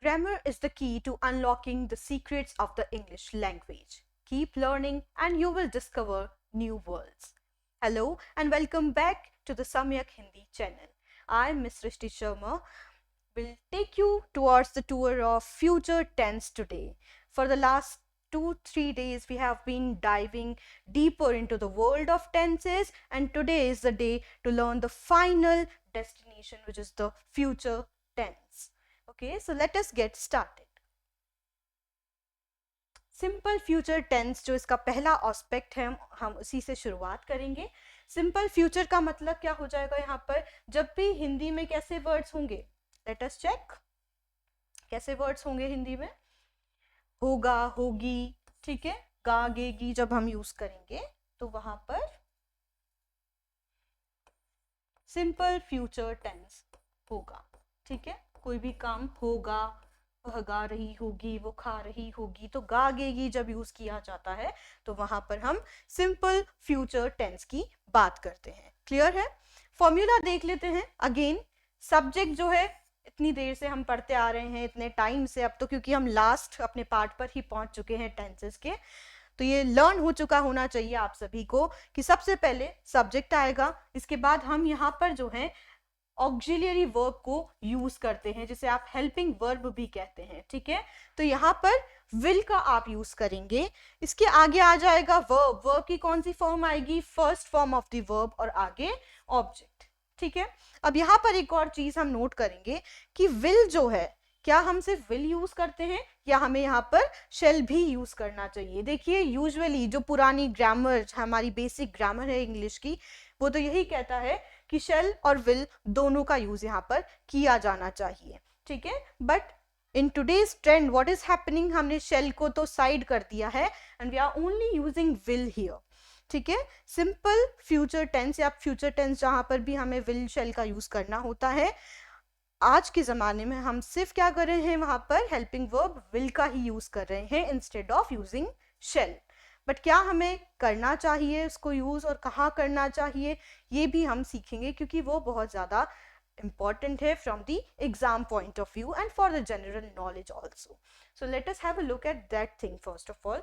Grammar is the key to unlocking the secrets of the English language. Keep learning and you will discover new worlds. Hello and welcome back to the Samyak Hindi channel. I am Ms. Rishti Sharma. Will take you towards the tour of future tense today. For the last 2-3 days, we have been diving deeper into the world of tenses, and today is the day to learn the final destination, which is the future tense. Okay, so let us get started. Simple future tense जो इसका पहला aspect है, हम उसी से शुरुआत करेंगे. Simple future का मतलब क्या हो जाएगा यहाँ पर, जब भी हिंदी में कैसे वर्ड्स होंगे, लेट अस चेक. कैसे वर्ड्स होंगे हिंदी में, होगा, होगी, ठीक है, गा, गेगी जब हम यूज करेंगे तो वहां पर सिंपल फ्यूचर टेंस होगा. ठीक है, कोई भी काम होगा, वह गा रही होगी, वो खा रही होगी, तो गा गेगी जब यूज किया जाता है तो वहां पर हम सिंपल फ्यूचर टेंस की बात करते हैं. क्लियर है. फॉर्मूला देख लेते हैं. अगेन सब्जेक्ट जो है, इतनी देर से हम पढ़ते आ रहे हैं, इतने टाइम से, अब तो क्योंकि हम लास्ट अपने पार्ट पर ही पहुंच चुके हैं टेंसेस के, तो ये लर्न हो चुका होना चाहिए आप सभी को कि सबसे पहले सब्जेक्ट आएगा, इसके बाद हम यहाँ पर जो है ऑक्सिलियरी वर्ब को यूज करते हैं, जिसे आप हेल्पिंग वर्ब भी कहते हैं. ठीक है, तो यहाँ पर विल का आप यूज करेंगे. इसके आगे आ जाएगा वर्ब. वर्ब की कौन सी फॉर्म आएगी, first form of the verb, और आगे ऑब्जेक्ट. ठीक है, अब यहाँ पर एक और चीज हम नोट करेंगे कि विल जो है, क्या हम सिर्फ विल यूज करते हैं या हमें यहाँ पर शेल भी यूज करना चाहिए. देखिए यूजुअली जो पुरानी ग्रामर, हमारी बेसिक ग्रामर है इंग्लिश की, वो तो यही कहता है कि शेल और विल दोनों का यूज यहाँ पर किया जाना चाहिए. ठीक है, but in today's trend what is happening, हमने शेल को तो साइड कर दिया है and we are only using will here. ठीक है, सिंपल फ्यूचर टेंस या फ्यूचर टेंस जहां पर भी हमें विल शेल का यूज करना होता है, आज के जमाने में हम सिर्फ क्या कर रहे हैं, वहां पर हेल्पिंग वर्ब विल का ही यूज कर रहे हैं instead of using shall. But क्या हमें करना चाहिए उसको यूज और कहाँ करना चाहिए, ये भी हम सीखेंगे, क्योंकि वो बहुत ज्यादा important है from the exam point of view and for the general knowledge also. So let us have a look at that thing first of all,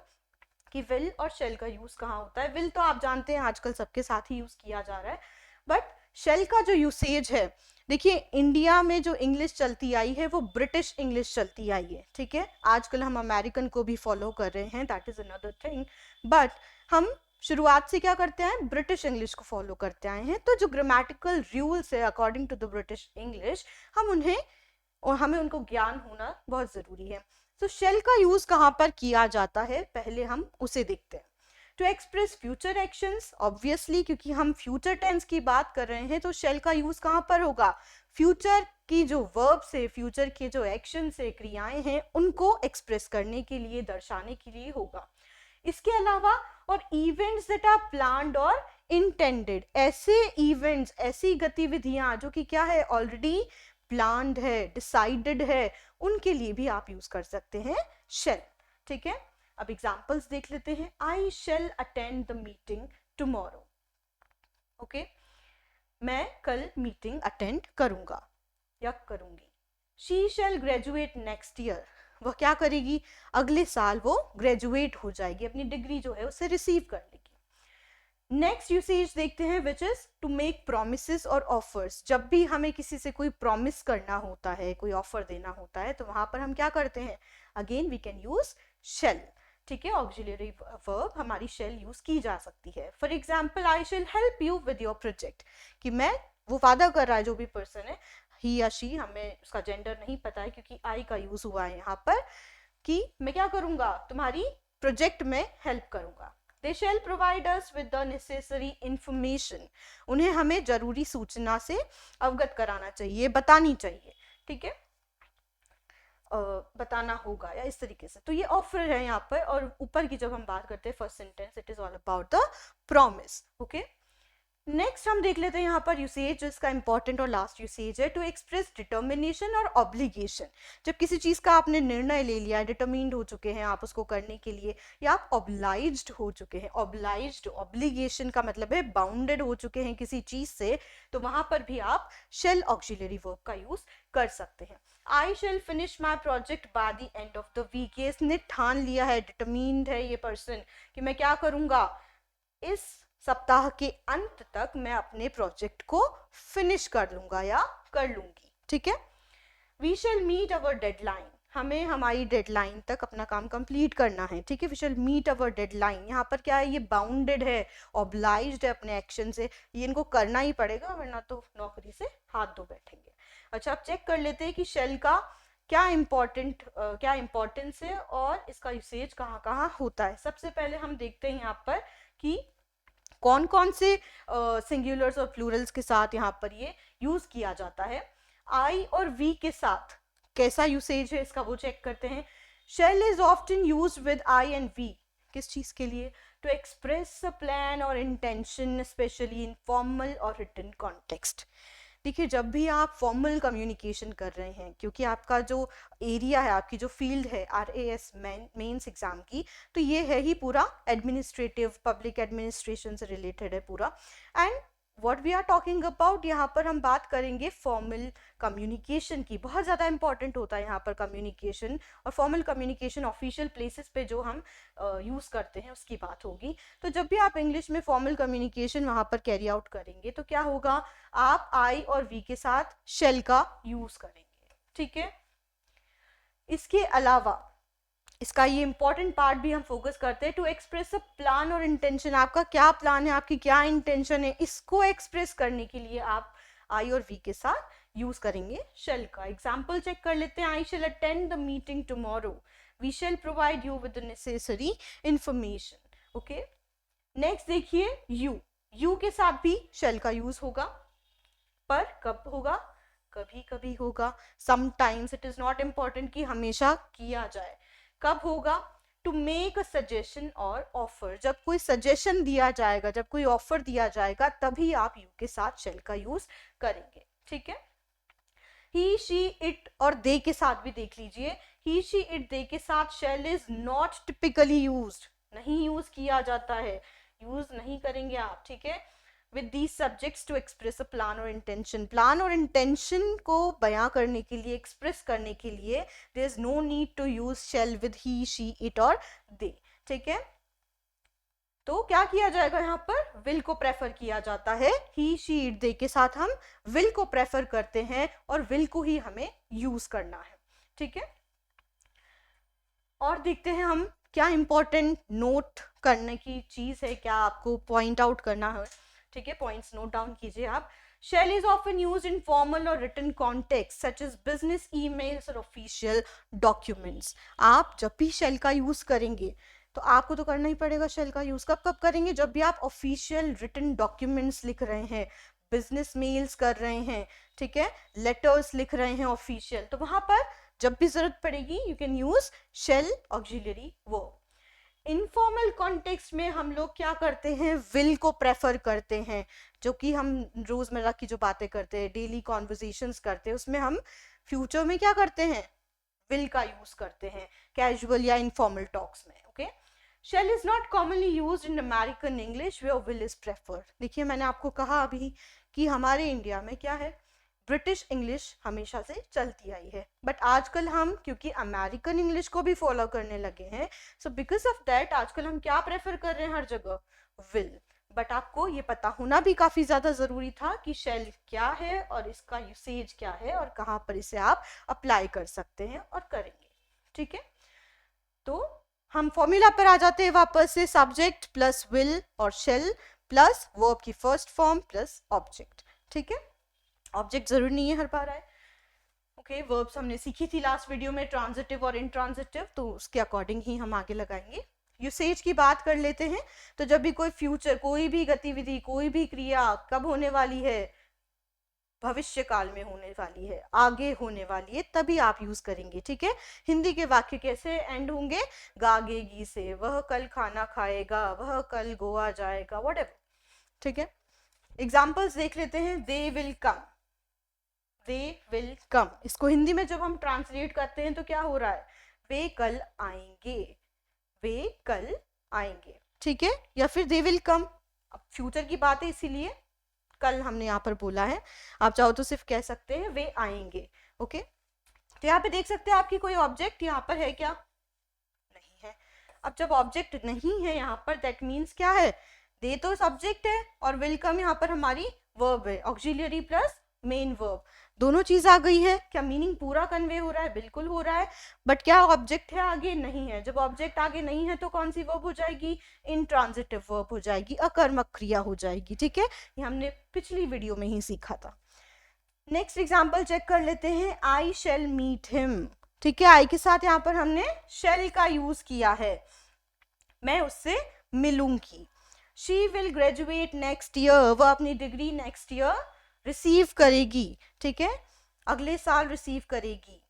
कि विल और शेल का यूज कहाँ होता है. विल तो आप जानते हैं आजकल सबके साथ ही यूज किया जा रहा है, बट शेल का जो यूसेज है, देखिए इंडिया में जो इंग्लिश चलती आई है वो ब्रिटिश इंग्लिश चलती आई है. ठीक है, आजकल हम अमेरिकन को भी फॉलो कर रहे हैं, that is another thing, but हम शुरुआत से क्या करते हैं, ब्रिटिश इंग्लिश को फॉलो करते आए हैं. तो जो ग्रामेटिकल रूल्स है according to the British English, हम उन्हें और हमें उनको ज्ञान होना बहुत जरूरी है. तो शेल का यूज कहां पर किया जाता है, पहले हम उसे देखते हैं. To express future actions, obviously क्योंकि हम फ्यूचर टेंस की बात कर रहे हैं तो शेल का यूज कहां पर होगा, फ्यूचर की जो वर्ब से, फ्यूचर के जो एक्शन से, क्रियाएं हैं, उनको एक्सप्रेस करने के लिए, दर्शाने के लिए होगा. इसके अलावा और इवेंट्स दैट आर प्लान्ड और इंटेंडेड, ऐसे इवेंट्स, ऐसी गतिविधियां जो कि क्या है, ऑलरेडी प्लान्ड है, डिसाइडेड है, उनके लिए भी आप यूज कर सकते हैं शेल. ठीक है, अब एग्जांपल्स देख लेते हैं. I shall attend the meeting tomorrow. Okay, मैं कल मीटिंग अटेंड करूंगा या करूंगी. She shall graduate next year, वह क्या करेगी, अगले साल वो ग्रेजुएट हो जाएगी, अपनी डिग्री जो है उसे रिसीव कर लेगी. नेक्स्ट यूसेज देखते हैं, which is to make promises और ऑफर्स. जब भी हमें किसी से कोई प्रॉमिस करना होता है, कोई ऑफर देना होता है, तो वहां पर हम क्या करते हैं, again we can use shall. ठीक है, ऑक्सिलरी वर्ब हमारी शेल यूज की जा सकती है. For example, I shall help you with your project, कि मैं, वो वादा कर रहा है जो भी पर्सन है, ही या शी, हमें उसका जेंडर नहीं पता है क्योंकि आई का यूज हुआ है यहाँ पर, कि मैं क्या करूंगा, तुम्हारी प्रोजेक्ट में हेल्प करूंगा. They shall provide us with the necessary information. उन्हें हमें जरूरी सूचना से अवगत कराना चाहिए, बतानी चाहिए. ठीक है, बताना होगा या इस तरीके से. तो ये ऑफर है यहाँ पर, और ऊपर की जब हम बात करते हैं first sentence, it is all about the promise. Okay, next हम देख लेते हैं यहाँ पर यूसेज, जो इसका इंपॉर्टेंट और लास्ट यूसेज है, टू एक्सप्रेस डिटर्मिनेशन और ऑब्लिगेशन. जब किसी चीज का आपने निर्णय ले लिया है, डिटर्मिन्ड हो चुके हैं आप उसको करने के लिए, या आप ऑब्लाइज्ड हो चुके हैं. ऑब्लाइज्ड, ऑब्लिगेशन का मतलब है बाउंडेड हो चुके हैं किसी चीज से, तो वहां पर भी आप शेल ऑक्सिलरी वर्ब का यूज कर सकते हैं. I shall finish my project by the end of the week. ये इसने ठान लिया है, डिटरमिन्ड है ये पर्सन कि मैं क्या करूंगा, इस सप्ताह के अंत तक मैं अपने प्रोजेक्ट को फिनिश कर लूंगा या कर लूंगी। ठीक है, we shall meet our deadline, हमें हमारी डेडलाइन तक अपना काम कंप्लीट करना है। ठीक है, we shall meet our deadline, यहाँ पर क्या है, ये बाउंडेड है, ऑब्लाइज्ड है अपने एक्शन से, ये इनको करना ही पड़ेगा वरना तो नौकरी से हाथ धो बैठेंगे। अच्छा, अब चेक कर लेते हैं कि शेल का क्या इम्पोर्टेंस है और इसका यूसेज कहाँ कहाँ होता है। सबसे पहले हम देखते हैं यहाँ पर कि कौन कौन से सिंगुलर्स और प्लूरल्स के साथ यहाँ पर ये यूज किया जाता है। आई और वी के साथ कैसा यूसेज है इसका वो चेक करते हैं। Shall is often used with I and we, किस चीज के लिए, टू एक्सप्रेस अ प्लान और इंटेंशन स्पेशली इन फॉर्मल और रिटन कॉन्टेक्स्ट। देखिए, जब भी आप फॉर्मल कम्युनिकेशन कर रहे हैं, क्योंकि आपका जो एरिया है, आपकी जो फील्ड है RAS मेंस एग्जाम की, तो ये है ही पूरा एडमिनिस्ट्रेटिव, पब्लिक एडमिनिस्ट्रेशन से रिलेटेड है पूरा। And what we are talking about, यहाँ पर हम बात करेंगे फॉर्मल कम्युनिकेशन की। बहुत ज़्यादा इंपॉर्टेंट होता है यहाँ पर कम्युनिकेशन, और फॉर्मल कम्युनिकेशन ऑफिशियल प्लेसेस पे जो हम यूज़ करते हैं उसकी बात होगी। तो जब भी आप इंग्लिश में फॉर्मल कम्युनिकेशन वहाँ पर कैरी आउट करेंगे तो क्या होगा, आप आई और वी के साथ शेल का यूज़ करेंगे। ठीक है, इसके अलावा इसका ये इंपॉर्टेंट पार्ट भी हम फोकस करते हैं, टू एक्सप्रेस अ प्लान और इंटेंशन। आपका क्या प्लान है, आपकी क्या इंटेंशन है, इसको एक्सप्रेस करने के लिए आप आई और वी के साथ यूज करेंगे शेल का। एग्जाम्पल चेक कर लेते हैं। I shall attend the meeting tomorrow, we shall provide you with the necessary information. Okay, next देखिए यू के साथ भी शेल का यूज होगा, पर कब होगा, कभी कभी होगा। Sometimes, it is not important कि हमेशा किया जाए। कब होगा, टू मेक अ सजेशन और ऑफर, जब कोई सजेशन दिया जाएगा, जब कोई ऑफर दिया जाएगा, तभी आप यू के साथ शेल का यूज करेंगे। ठीक है, ही शी इट और दे के साथ भी देख लीजिए। ही शी इट दे के साथ shall is not typically used, नहीं यूज किया जाता है, यूज नहीं करेंगे आप। ठीक है, with these subjects to express a plan or intention, plan और इंटेंशन को बयां करने के लिए, एक्सप्रेस करने के लिए there is no need to use shall with he, she, it और they। ठीक है, तो क्या किया जाएगा, यहाँ पर will को प्रेफर किया जाता है। he, she, it, they के साथ हम will को प्रेफर करते हैं और will को ही हमें यूज करना है। ठीक है, और देखते हैं हम क्या इंपॉर्टेंट नोट करने की चीज है, क्या आपको पॉइंट आउट करना है। ठीक है, पॉइंट्स नोट डाउन कीजिए आप। Shall is often used in formal और written context such as business emails और ऑफिशियल डॉक्यूमेंट्स। आप जब भी शेल का यूज करेंगे तो आपको तो करना ही पड़ेगा शेल का यूज। कब कब करेंगे, जब भी आप ऑफिशियल रिटन डॉक्यूमेंट्स लिख रहे हैं, बिजनेस मेल्स कर रहे हैं, ठीक है, लेटर्स लिख रहे हैं ऑफिशियल, तो वहां पर जब भी जरूरत पड़ेगी you can use shall auxiliary verb. Informal context में हम लोग क्या करते हैं, विल को प्रेफर करते हैं, जो कि हम रोजमर्रा की जो बातें करते हैं, डेली कॉन्वर्सेशंस करते हैं, उसमें हम फ्यूचर में क्या करते हैं, विल का यूज करते हैं कैजुअल या इनफॉर्मल टॉक्स में। Okay, shall is not commonly used in American English where will is preferred. देखिए, मैंने आपको कहा अभी कि हमारे इंडिया में क्या है, ब्रिटिश इंग्लिश हमेशा से चलती आई है, बट आजकल हम क्योंकि अमेरिकन इंग्लिश को भी फॉलो करने लगे हैं, सो बिकॉज ऑफ दैट आजकल हम क्या प्रेफर कर रहे हैं हर जगह, विल। बट आपको ये पता होना भी काफी ज्यादा जरूरी था कि शेल क्या है और इसका यूसेज क्या है और कहाँ पर इसे आप अप्लाई कर सकते हैं और करेंगे। ठीक है, तो हम फॉर्मूला पर आ जाते हैं वापस से, सब्जेक्ट प्लस विल और शेल प्लस वर्ब की फर्स्ट फॉर्म प्लस ऑब्जेक्ट। ठीक है, ऑब्जेक्ट जरूरी नहीं है हर बार आए। ओके, वर्ब्स हमने सीखी थी लास्ट वीडियो में, ट्रांजिटिव और इंट्रांजिटिव, तो उसके अकॉर्डिंग ही हम आगे लगाएंगे। यूसेज की बात कर लेते हैं, तो जब भी कोई फ्यूचर, कोई भी गतिविधि, कोई भी क्रिया कब होने वाली है, भविष्य काल में होने वाली है, आगे होने वाली है, तभी आप यूज करेंगे। ठीक है, हिंदी के वाक्य कैसे एंड होंगे, गागेगी से, वह कल खाना खाएगा, वह कल गोवा जाएगा, व्हाटएवर। ठीक है, एग्जाम्पल्स देख लेते हैं। They will come, they will come, इसको हिंदी में जब हम ट्रांसलेट करते हैं तो क्या हो रहा है, वे कल आएंगे, वे कल आएंगे। ठीक है, या फिर दे विल कम, अब फ्यूचर की बात है इसीलिए कल हमने यहाँ पर बोला है, आप चाहो तो सिर्फ कह सकते हैं वे आएंगे। ओके, तो यहाँ पे देख सकते हैं आपकी कोई ऑब्जेक्ट यहाँ पर है क्या? नहीं है। अब जब ऑब्जेक्ट नहीं है यहाँ पर, दैट मीन्स क्या है, दे तो सब्जेक्ट है और वेलकम यहाँ पर हमारी वर्ब है, ऑक्सिलरी प्लस मेन वर्ब, दोनों चीज आ गई है। क्या मीनिंग पूरा कन्वे हो रहा है? बिल्कुल हो रहा है। बट क्या ऑब्जेक्ट है आगे? नहीं है। जब ऑब्जेक्ट आगे नहीं है तो कौन सी वर्ब हो जाएगी? इंट्रांजिटिव वर्ब हो जाएगी, अकर्मक क्रिया हो जाएगी। ठीक है, ये हमने पिछली वीडियो में ही सीखा था। नेक्स्ट एग्जाम्पल चेक कर लेते हैं, आई शेल मीट हिम। ठीक है, आई के साथ यहाँ पर हमने शेल का यूज किया है, मैं उससे मिलूंगी। She will graduate next year, वह अपनी डिग्री नेक्स्ट ईयर रिसीव करेगी। ठीक है, अगले साल रिसीव करेगी।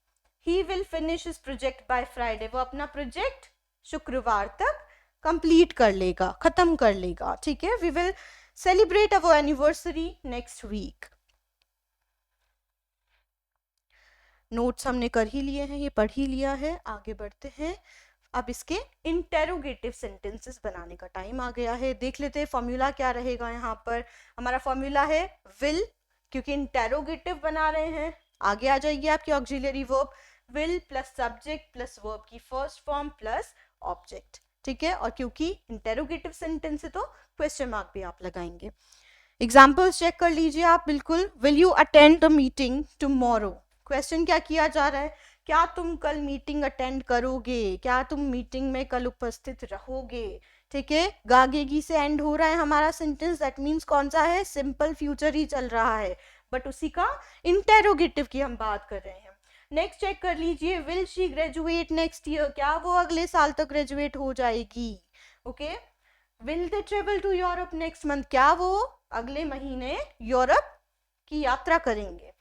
He will finish his project by Friday, वो अपना प्रोजेक्ट शुक्रवार तक कंप्लीट कर लेगा, खत्म कर लेगा। ठीक है, we will celebrate our anniversary next week. Notes हमने कर ही लिए हैं, ये पढ़ ही लिया है, आगे बढ़ते हैं। अब इसके इंटेरोगेटिव सेंटेंसेस बनाने का टाइम आ गया है। देख लेते हैं फॉर्मूला क्या रहेगा। यहाँ पर हमारा फॉर्मूला है विल, क्योंकि इंटेरोगेटिव बना रहे हैं, आगे आ जाएगी आपकी auxiliary verb, will plus subject plus verb की फर्स्ट फॉर्म प्लस ऑब्जेक्ट। ठीक है, और क्योंकि इंटेरोगेटिव सेंटेंस है तो क्वेश्चन मार्क भी आप लगाएंगे। एग्जाम्पल्स चेक कर लीजिए आप बिल्कुल। Will you attend the meeting tomorrow, question क्या किया जा रहा है, क्या तुम कल मीटिंग अटेंड करोगे, क्या तुम मीटिंग में कल उपस्थित रहोगे। ठीक है, गागेगी से एंड हो रहा है हमारा सेंटेंस, दैट मीन्स कौन सा है, सिंपल फ्यूचर ही चल रहा है, बट उसी का इंटेरोगेटिव की हम बात कर रहे हैं। नेक्स्ट चेक कर लीजिए, will she graduate next year, क्या वो अगले साल तक ग्रेजुएट हो जाएगी। Okay, will they travel to Europe next month, क्या वो अगले महीने यूरोप की यात्रा करेंगे।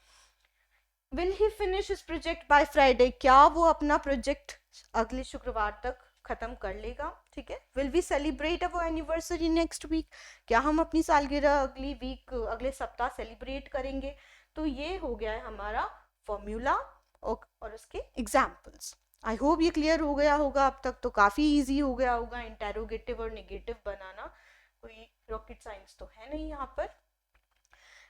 Will he finish his project by Friday, क्या वो अपना प्रोजेक्ट अगले शुक्रवार तक खत्म कर लेगा। ठीक है, will we celebrate our anniversary next week, क्या हम अपनी सालगिरह अगली वीक, अगले सप्ताह सेलिब्रेट करेंगे। तो ये हो गया है हमारा फॉर्मूला और उसके एग्जाम्पल्स। आई होप ये क्लियर हो गया होगा अब तक, तो काफी इजी हो गया होगा इंटेरोगेटिव और नेगेटिव बनाना, कोई रॉकेट साइंस तो है नहीं यहाँ पर।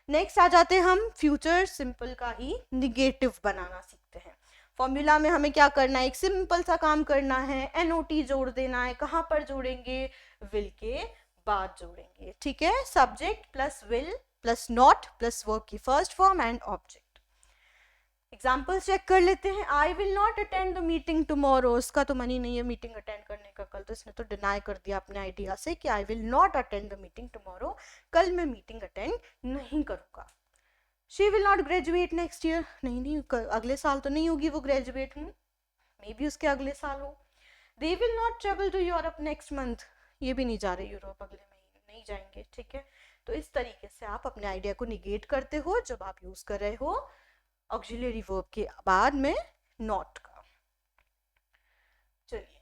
नेक्स्ट आ जाते हैं हम फ्यूचर सिंपल का ही निगेटिव बनाना सीखते हैं। फॉर्मूला में हमें क्या करना है, एक सिंपल सा काम करना है, एनओटी जोड़ देना है। कहाँ पर जोड़ेंगे, विल के बाद जोड़ेंगे। ठीक है, subject plus will plus not plus verb की first form and object. Example check कर लेते हैं, I will not attend the meeting tomorrow, उसका तो मन ही नहीं है मीटिंग अटेंड करने का कल, तो इसने तो डिनाई कर दिया अपने आइडिया से कि आई will not attend the meeting tomorrow, कल मैं मीटिंग अटेंड नहीं करूंगा। She will not graduate next year, नहीं अगले साल तो नहीं होगी वो ग्रेजुएट, मे बी उसके अगले साल हो। They will not travel to Europe next month, ये भी नहीं जा रहे यूरोप अगले महीने, नहीं जाएंगे। ठीक है, तो इस तरीके से आप अपने आइडिया को निगेट करते हो जब आप यूज कर रहे हो ऑक्सिलरी वर्ब के बाद में नॉट का। चलिए,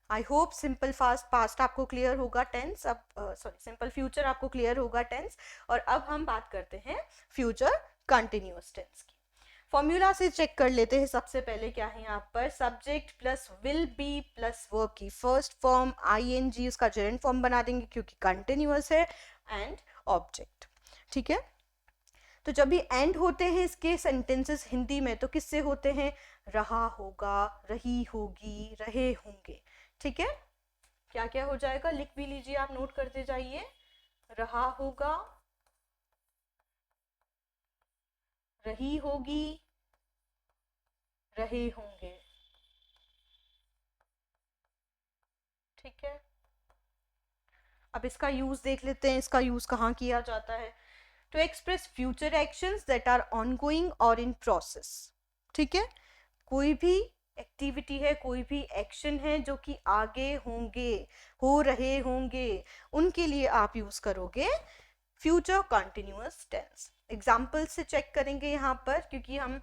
I hope simple fast past आपको क्लियर होगा टेंस, अब सॉरी सिंपल फ्यूचर आपको क्लियर होगा टेंस। और अब हम बात करते हैं फ्यूचर कंटिन्यूअस टेंस की। फॉर्मूला से चेक कर लेते हैं। सबसे पहले क्या है यहाँ पर, subject plus will be plus verb की फर्स्ट फॉर्म आईएनजी, उसका जेरेंट फॉर्म बना देंगे क्योंकि कंटिन्यूअस है, एंड ऑब्जेक्ट। ठीक है, तो जब भी एंड होते हैं इसके सेंटेंसेस हिंदी में तो किससे होते हैं, रहा होगा, रही होगी, रहे होंगे। ठीक है, क्या क्या हो जाएगा, लिख भी लीजिए आप, नोट करते जाइए। रहा होगा, रही होगी, रहे होंगे। ठीक है, अब इसका यूज देख लेते हैं, इसका यूज कहाँ किया जाता है। To express future actions that are ongoing और इन प्रोसेस। ठीक है, कोई भी एक्टिविटी है, कोई भी एक्शन है जो कि आगे होंगे, हो रहे होंगे, उनके लिए आप यूज करोगे फ्यूचर कंटिन्यूअस टेंस। एग्जाम्पल से चेक करेंगे यहाँ पर, क्योंकि हम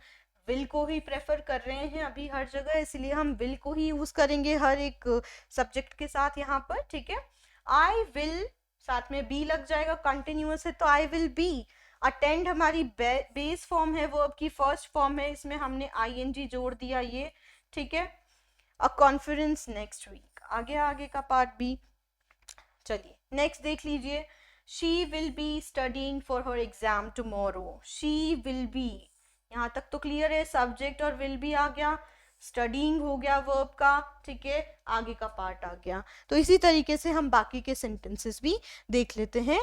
विल को ही प्रेफर कर रहे हैं अभी हर जगह, इसलिए हम विल को ही यूज करेंगे हर एक सब्जेक्ट के साथ यहाँ पर। ठीक है, आई विल साथ में बी लग जाएगा, कंटिन्यूअस है तो आई विल बी। अटेंड हमारी बेस फॉर्म है, वर्ब की फर्स्ट फॉर्म है, इसमें हमने आईएनजी जोड़ दिया ये। ठीक है, अ कॉन्फ्रेंस नेक्स्ट वीक, आगे का पार्ट बी। चलिए नेक्स्ट देख लीजिए, she will be studying for her exam tomorrow. She will be, यहाँ तक तो क्लियर है, सब्जेक्ट और विल भी आ गया, स्टडीइंग हो गया वर्ब का, ठीक है, आगे का पार्ट आ गया। तो इसी तरीके से हम बाकी के सेंटेंसेस भी देख लेते हैं।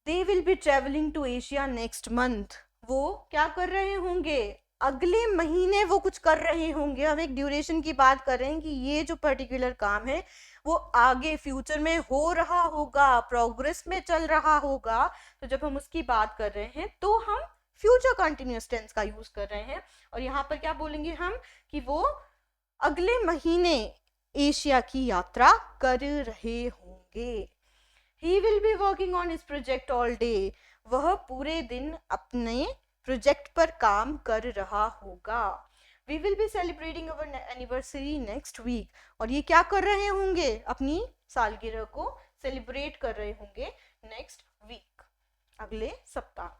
They will be travelling to Asia next month, वो क्या कर रहे होंगे, अगले महीने वो कुछ कर रहे होंगे। हम एक ड्यूरेशन की बात कर रहे हैं कि ये जो पर्टिकुलर काम है वो आगे फ्यूचर में हो रहा होगा, प्रोग्रेस में चल रहा होगा। तो जब हम उसकी बात कर रहे हैं तो हम फ्यूचर कंटिन्यूअस टेंस का यूज कर रहे हैं। और यहाँ पर क्या बोलेंगे हम कि वो अगले महीने एशिया की यात्रा कर रहे होंगे। He will be working on his project all day, वह पूरे दिन अपने प्रोजेक्ट पर काम कर रहा होगा। We will be celebrating our anniversary next week, और ये क्या कर रहे होंगे, अपनी सालगिरह को सेलिब्रेट कर रहे होंगे नेक्स्ट वीक, अगले सप्ताह।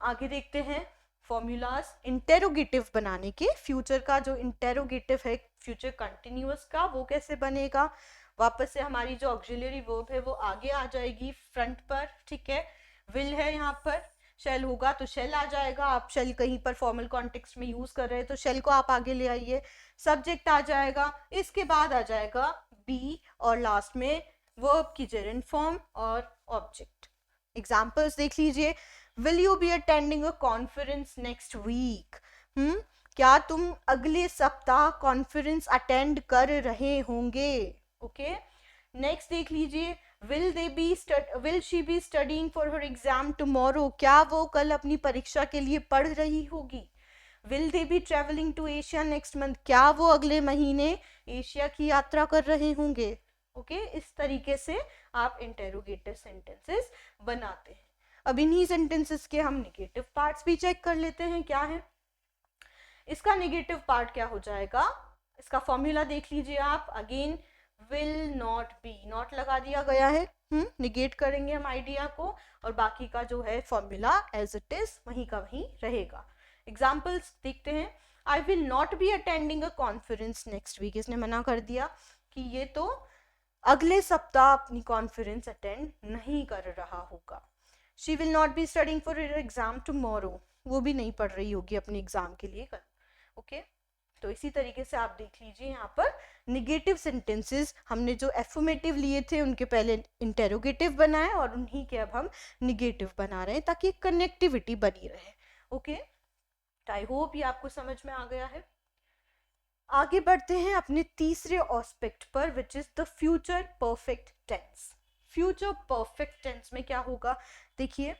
आगे देखते हैं फॉर्मूलाज इंटेरोगेटिव बनाने के। फ्यूचर का जो इंटेरोगेटिव है फ्यूचर कंटिन्यूअस का, वो कैसे बनेगा। वापस से हमारी जो ऑक्सिलरी वर्ब है वो आगे आ जाएगी फ्रंट पर, ठीक है। विल है यहाँ पर, शेल होगा तो शेल आ जाएगा। आप शेल कहीं पर फॉर्मल कॉन्टेक्स्ट में यूज कर रहे हैं तो शेल को आप आगे ले आइए। सब्जेक्ट आ जाएगा, इसके बाद आ जाएगा बी, और लास्ट में वर्ब की जेरेंड फॉर्म और ऑब्जेक्ट। एग्जाम्पल्स देख लीजिए। Will you be attending a conference next week, क्या तुम अगले सप्ताह कॉन्फ्रेंस अटेंड कर रहे होंगे। ओके, नेक्स्ट देख लीजिए। Will she be studying for her exam tomorrow, क्या वो कल अपनी परीक्षा के लिए पढ़ रही होगी। Will they be travelling to Asia next month, क्या वो अगले महीने एशिया की यात्रा कर रहे होंगे। ओके, इस तरीके से आप इंटेरोगेटिव सेंटेंसेस बनाते हैं। अब इन्हीं सेंटेंसेस के हम नेगेटिव पार्ट्स भी चेक कर लेते हैं क्या है। इसका नेगेटिव पार्ट क्या हो जाएगा, इसका फॉर्मूला देख लीजिए आप। Again will not B, not लगा दिया गया है, निगेट करेंगे हम आइडिया को, और बाकी का जो है फॉर्मूला एज इट इज वहीं का वहीं रहेगा। एग्जाम्पल्स देखते हैं। I will not be attending a conference next week, इसने मना कर दिया कि ये तो अगले सप्ताह अपनी कॉन्फ्रेंस अटेंड नहीं कर रहा होगा। She will not be studying for her exam tomorrow, वो भी नहीं पढ़ रही होगी अपने एग्जाम के लिए कल। ओके, तो इसी तरीके से आप देख लीजिए यहाँ पर निगेटिव सेंटेंसेस हमने जो एफर्मेटिव लिए थे उनके पहले इंटेरोगेटिव बनाए और उन्हीं के अब हम निगेटिव बना रहे हैं ताकि कनेक्टिविटी बनी रहे। ओके, आई होप ये आपको समझ में आ गया है। आगे बढ़ते हैं अपने तीसरे एस्पेक्ट पर, which is the future perfect tense. Future perfect tense में क्या होगा, देखिए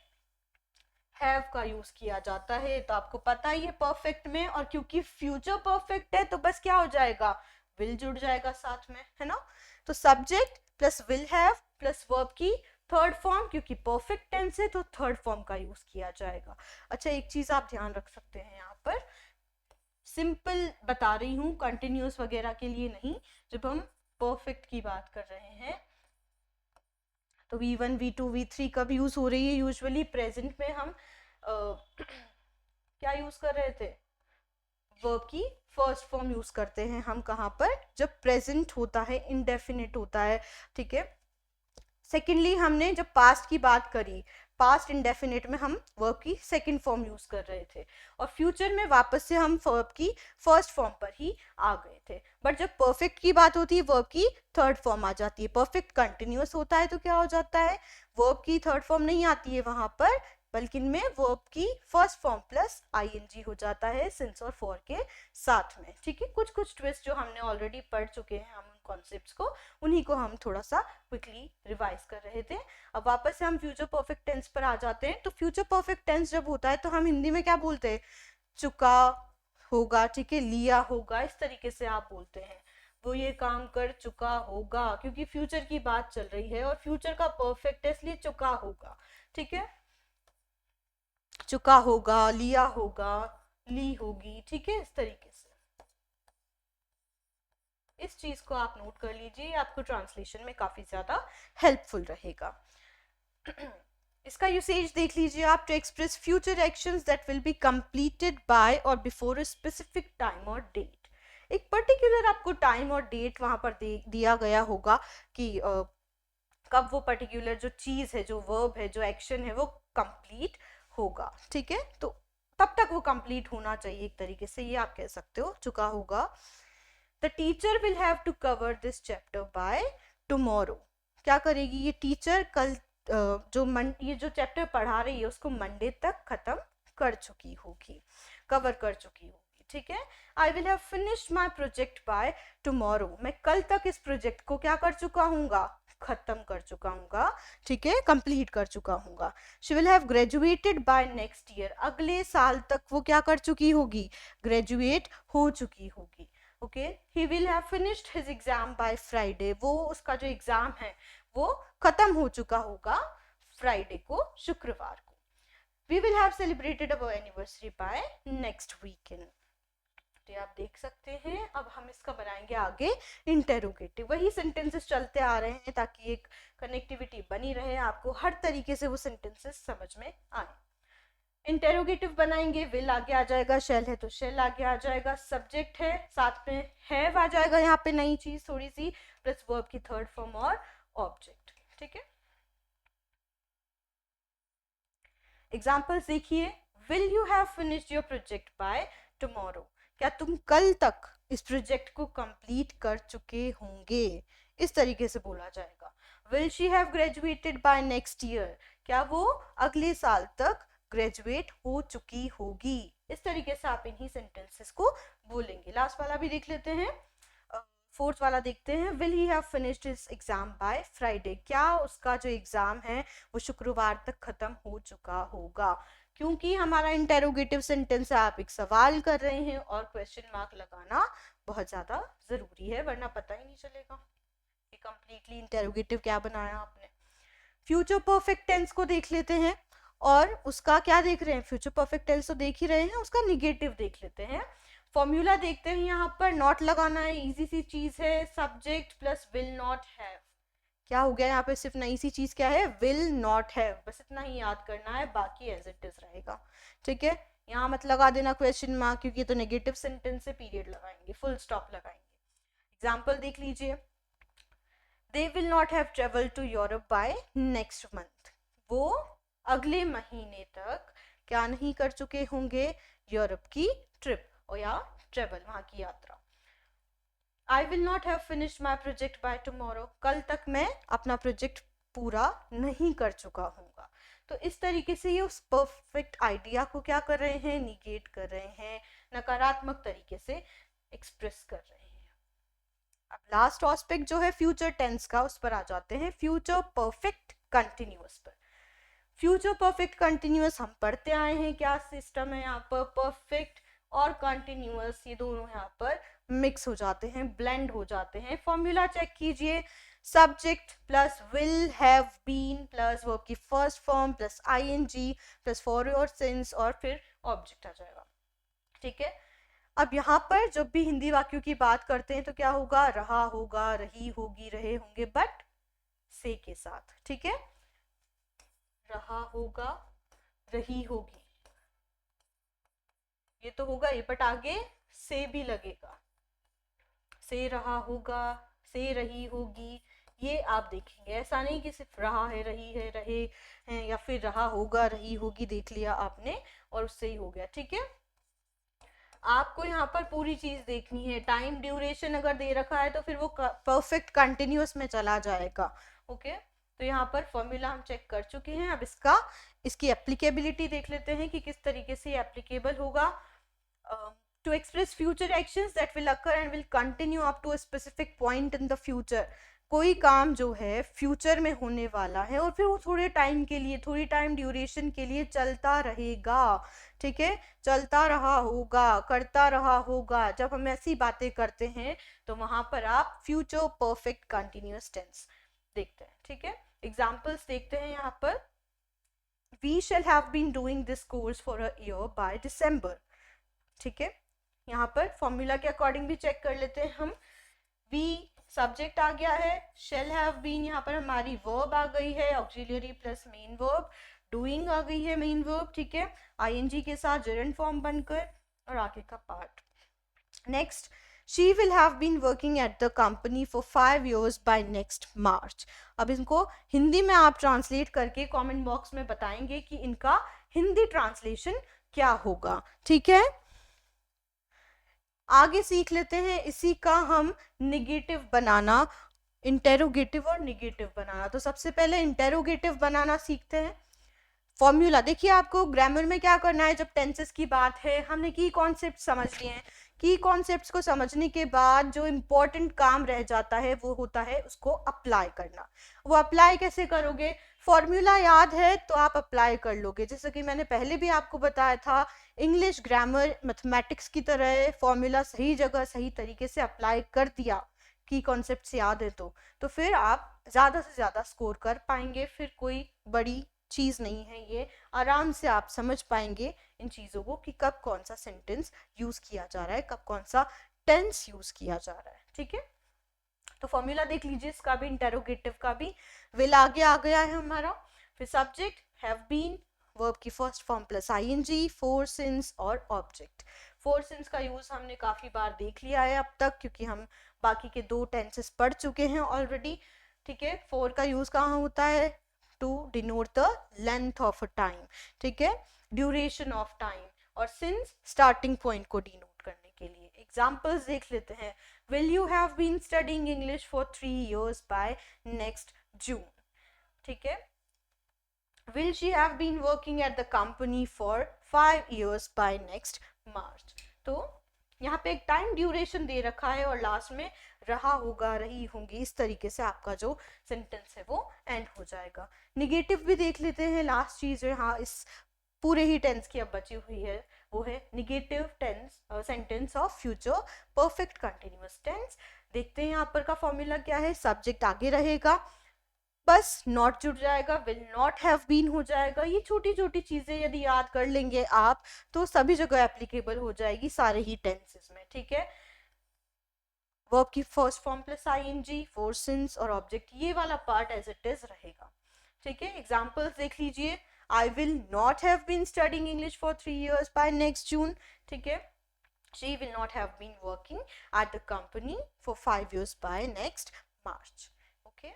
हैव का यूज किया जाता है, तो आपको पता ही है परफेक्ट में, और क्योंकि फ्यूचर परफेक्ट है तो बस क्या हो जाएगा, विल जुड़ जाएगा साथ में, है ना। तो subject plus will have plus verb की थर्ड फॉर्म, क्योंकि परफेक्ट टेंस है तो थर्ड फॉर्म का यूज किया जाएगा। अच्छा, एक चीज आप ध्यान रख सकते हैं यहाँ पर, सिंपल बता रही हूँ, कंटिन्यूअस वगैरह के लिए नहीं। जब हम परफेक्ट की बात कर रहे हैं तो V1, V2, V3 कब यूज हो रही है, यूजुअली प्रेजेंट में हम क्या यूज कर रहे थे, वर्ब की फर्स्ट फॉर्म यूज करते हैं हम कहाँ पर, जब प्रेजेंट होता है, इंडेफिनिट होता है, ठीक है। सेकेंडली हमने जब पास्ट की बात करी, पास्ट इंडेफिनिट में हम वर्ब की सेकंड फॉर्म यूज कर रहे थे, और फ्यूचर में वापस से हम वर्ब की फर्स्ट फॉर्म पर ही आ गए थे। बट जब परफेक्ट की बात होती है वर्ब की थर्ड फॉर्म आ जाती है। परफेक्ट कंटिन्यूअस होता है तो क्या हो जाता है, वर्ब की थर्ड फॉर्म नहीं आती है वहां पर, बल्कि इनमें वर्ब की फर्स्ट फॉर्म प्लस आईएनजी हो जाता है सिंस और फॉर के साथ में, ठीक है। कुछ कुछ ट्विस्ट जो हमने ऑलरेडी पढ़ चुके हैं हम उन कॉन्सेप्ट्स को, उन्हीं को हम थोड़ा सा क्विकली रिवाइज कर रहे थे। अब वापस से हम फ्यूचर परफेक्ट टेंस पर आ जाते हैं। तो फ्यूचर परफेक्ट टेंस जब होता है तो हम हिंदी में क्या बोलते हैं, चुका होगा, ठीक है, लिया होगा, इस तरीके से आप बोलते हैं, वो ये काम कर चुका होगा, क्योंकि फ्यूचर की बात चल रही है और फ्यूचर का परफेक्ट है इसलिए चुका होगा, ठीक है। चुका होगा, लिया होगा, ली होगी, ठीक है, इस तरीके से। इस चीज को आप नोट कर लीजिए, आपको ट्रांसलेशन में काफी ज्यादा हेल्पफुल रहेगा। इसका यूसेज देख लीजिए आप, to express future actions that will be completed by और बिफोर अ स्पेसिफिक टाइम और डेट। एक पर्टिकुलर आपको टाइम और डेट वहां पर दिया गया होगा कि कब वो पर्टिकुलर जो चीज है, जो वर्ब है, जो एक्शन है वो कंप्लीट होगा, ठीक है। तो तब तक वो कंप्लीट होना चाहिए, एक तरीके से ये आप कह सकते हो, चुका होगा। The teacher will have to cover this chapter by tomorrow. क्या करेगी ये टीचर, कल ये जो चैप्टर पढ़ा रही है उसको मंडे तक खत्म कर चुकी होगी, कवर कर चुकी होगी, ठीक है। I will have finished my project by tomorrow, मैं कल तक इस प्रोजेक्ट को क्या कर चुका हूँगा, खत्म कर चुका हूँगा, ठीक है, कंप्लीट कर चुका हूँगा। She will have graduated by next year, अगले साल तक वो क्या कर चुकी होगी, ग्रेजुएट हो चुकी होगी। Okay, he will have finished his exam by Friday, वो उसका जो एग्जाम है वो खत्म हो चुका होगा फ्राइडे को, शुक्रवार को। We will have celebrated our anniversary by next weekend. तो आप देख सकते हैं, अब हम इसका बनाएंगे आगे इंटेरोगेटिव। वही सेंटेंसेस चलते आ रहे हैं ताकि एक कनेक्टिविटी बनी रहे, आपको हर तरीके से वो सेंटेंसेस समझ में आए। इंटेरोगेटिव बनाएंगे, विल आगे आ जाएगा, शेल है तो शेल आगे आ जाएगा, सब्जेक्ट है साथ में हैव आ जाएगा, यहाँ पे नई चीज थोड़ी सी, प्लस वर्ब की थर्ड फॉर्म और ऑब्जेक्ट, ठीक है। एग्जाम्पल्स देखिए, will you have finished your project by tomorrow, क्या तुम कल तक इस प्रोजेक्ट को कंप्लीट कर चुके होंगे, इस तरीके से बोला जाएगा। Will she have graduated by next year, क्या वो अगले साल तक ग्रेजुएट हो चुकी होगी, इस तरीके से आप इन्हीं सेंटेंसेस को बोलेंगे। लास्ट वाला भी देख लेते हैं, फोर्थ वाला देखते हैं, will he have finished his exam by Friday, क्या उसका जो एग्जाम है वो शुक्रवार तक खत्म हो चुका होगा। क्योंकि हमारा इंटेरोगेटिव सेंटेंस है, आप एक सवाल कर रहे हैं और क्वेश्चन मार्क लगाना बहुत ज्यादा जरूरी है, वरना पता ही नहीं चलेगा कि कंप्लीटली इंटेरोगेटिव क्या बनाया आपने। फ्यूचर परफेक्ट टेंस को देख लेते हैं, और उसका क्या देख रहे हैं, फ्यूचर परफेक्ट टेंस तो देख ही रहे हैं, उसका निगेटिव देख लेते हैं। फॉर्मूला देखते हैं, यहाँ पर नॉट लगाना है, इजी सी चीज है, subject plus will not have. क्या हो गया यहाँ पे, सिर्फ नई सी चीज क्या है, विल नॉट हैव, बस इतना ही याद करना है, बाकी एज इट इज रहेगा, ठीक है। यहाँ मत लगा देना क्वेश्चन मार्क, क्योंकि तो नेगेटिव सेंटेंस से पीरियड लगाएंगे, फुल स्टॉप लगाएंगे। एग्जाम्पल देख लीजिए, they will not have travel to Europe by next month, वो अगले महीने तक क्या नहीं कर चुके होंगे, यूरोप की ट्रिप और या ट्रेवल, वहां की यात्रा। आई will not have finished my project by tomorrow, कल तक मैं अपना प्रोजेक्ट पूरा नहीं कर चुका हूँगा। तो इस तरीके से ये उस परफेक्ट आइडिया को क्या कर रहे हैं, निगेट कर रहे हैं, नकारात्मक तरीके से एक्सप्रेस कर रहे हैं। अब लास्ट एस्पेक्ट जो है फ्यूचर टेंस का, उस पर आ जाते हैं, फ्यूचर परफेक्ट कंटिन्यूअस पर। फ्यूचर परफेक्ट कंटिन्यूअस हम पढ़ते आए हैं, क्या सिस्टम है यहाँ पर, परफेक्ट और कंटिन्यूअस ये दोनों यहाँ पर मिक्स हो जाते हैं, ब्लेंड हो जाते हैं। फॉर्मूला चेक कीजिए, subject plus will have been plus verb की first form plus ING plus for और सिंस और फिर ऑब्जेक्ट आ जाएगा, ठीक है। अब यहाँ पर जब भी हिंदी वाक्यों की बात करते हैं तो क्या होगा, रहा होगा, रही होगी, रहे होंगे, बट से के साथ, ठीक है। रहा होगा, रही होगी, ये तो होगा ही, बट आगे से भी लगेगा, से रहा होगा, से रही होगी, ये आप देखेंगे। ऐसा नहीं कि सिर्फ रहा है, रही है, रहे हैं, या फिर रहा होगा, रही होगी देख लिया आपने और उससे ही हो गया, ठीक है। आपको यहाँ पर पूरी चीज देखनी है, टाइम ड्यूरेशन अगर दे रखा है तो फिर वो परफेक्ट कंटिन्यूअस में चला जाएगा, ओके। तो यहाँ पर फॉर्मूला हम चेक कर चुके हैं, अब इसकी एप्लीकेबिलिटी देख लेते हैं कि किस तरीके से एप्लीकेबल होगा। To express future actions that will occur and will continue up to a specific point in the future, कोई काम जो है फ्यूचर में होने वाला है और फिर वो थोड़े टाइम के लिए, थोड़ी टाइम ड्यूरेशन के लिए चलता रहेगा, ठीक है, चलता रहा होगा, करता रहा होगा। जब हम ऐसी बातें करते हैं तो वहां पर आप फ्यूचर परफेक्ट कंटिन्यूअस टेंस देखते हैं, ठीक है। एग्जाम्पल्स देखते हैं यहाँ पर, we shall have been doing this course for a year by December, ठीक है। यहाँ पर फॉर्मूला के अकॉर्डिंग भी चेक कर लेते हैं हम, वी सब्जेक्ट आ गया है, शेल हैव बीन यहाँ पर हमारी वर्ब आ गई है, auxiliary plus main verb, doing आ गई है मेन वर्ब, ठीक है, आईएनजी के साथ जेरेंट फॉर्म बनकर और आगे का part. Next she will have been working at the company for 5 years by next March. अब इनको हिंदी में आप ट्रांसलेट करके कमेंट बॉक्स में बताएंगे कि इनका हिंदी ट्रांसलेशन क्या होगा, ठीक है। आगे सीख लेते हैं इसी का हम निगेटिव बनाना, इंटेरोगेटिव और निगेटिव बनाना। तो सबसे पहले इंटेरोगेटिव बनाना सीखते हैं। फॉर्मूला देखिए, आपको ग्रामर में क्या करना है, जब टेंसेस की बात है, हमने की कॉन्सेप्ट समझ लिए हैं। की कॉन्सेप्ट्स को समझने के बाद जो इंपॉर्टेंट काम रह जाता है वो होता है उसको अप्लाई करना। वो अप्लाई कैसे करोगे, फॉर्मूला याद है तो आप अप्लाई कर लोगे। जैसे कि मैंने पहले भी आपको बताया था, इंग्लिश ग्रामर मैथमेटिक्स की तरह फॉर्मूला सही जगह सही तरीके से अप्लाई कर दिया, की कॉन्सेप्ट्स याद है तो फिर आप ज़्यादा से ज़्यादा स्कोर कर पाएंगे। फिर कोई बड़ी चीज़ नहीं है ये, आराम से आप समझ पाएंगे इन चीज़ों को कि कब कौन सा सेंटेंस यूज़ किया जा रहा है, कब कौन सा टेंस यूज़ किया जा रहा है, ठीक है। तो फॉर्मूला देख लीजिए, इसका भी इंटेरोगेटिव का भी। विल आगे आ गया है हमारा, फिर सब्जेक्ट हैव बीन, वर्ब की first form plus ING, for since और ऑब्जेक्ट। फोर सिंस का यूज हमने काफी बार देख लिया है अब तक, क्योंकि हम बाकी के 2 टेंसेस पढ़ चुके हैं ऑलरेडी, ठीक है। फोर का यूज कहाँ होता है, to denote the length of a time, ठीक है, ड्यूरेशन ऑफ टाइम, और सिंस स्टार्टिंग पॉइंट को डिनोट करने के लिए। एग्जाम्पल्स देख लेते हैं। Will you have been studying English for 3 years by next June? ठीक है। Will she have been working at the company for 5 years by next March? तो यहाँ पे एक टाइम ड्यूरेशन दे रखा है और लास्ट में रहा होगा, रही होंगी, इस तरीके से आपका जो सेंटेंस है वो एंड हो जाएगा। निगेटिव भी देख लेते हैं, लास्ट चीज जो यहाँ इस पूरे ही टेंस की अब बची हुई है वो है negative tense sentence of future perfect continuous tense. देखते हैं यहाँ पर का फॉर्मूला क्या है, सब्जेक्ट आगे रहेगा, बस नॉट जुड़ जाएगा, विल नॉट हैव बीन हो जाएगा। ये छोटी छोटी चीजें यदि याद कर लेंगे आप तो सभी जगह एप्लीकेबल हो जाएगी सारे ही टेंसेस में, ठीक है। वर्ब की first form plus ING, for since और ऑब्जेक्ट, ये वाला पार्ट एज इट इज रहेगा, ठीक है। एग्जांपल्स देख लीजिए, I will not have been studying English for 3 years by next June, ठीक है। She will not have been working at the company for 5 years by next March, okay.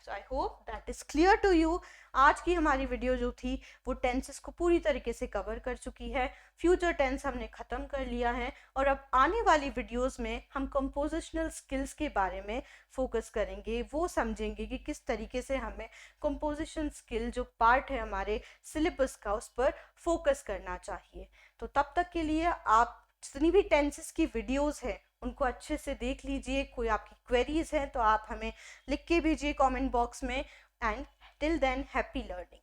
So I hope that is clear to you. आज की हमारी video जो थी वो tenses को पूरी तरीके से कवर कर चुकी है, फ्यूचर टेंस हमने खत्म कर लिया है, और अब आने वाली वीडियोस में हम कंपोजिशनल स्किल्स के बारे में फोकस करेंगे, वो समझेंगे कि किस तरीके से हमें कंपोजिशन स्किल जो पार्ट है हमारे सिलेबस का उस पर फोकस करना चाहिए। तो तब तक के लिए आप जितनी भी टेंसेस की वीडियोस है उनको अच्छे से देख लीजिए। कोई आपकी क्वेरीज हैं तो आप हमें लिख के भेजिए कमेंट बॉक्स में। And till than happy learning.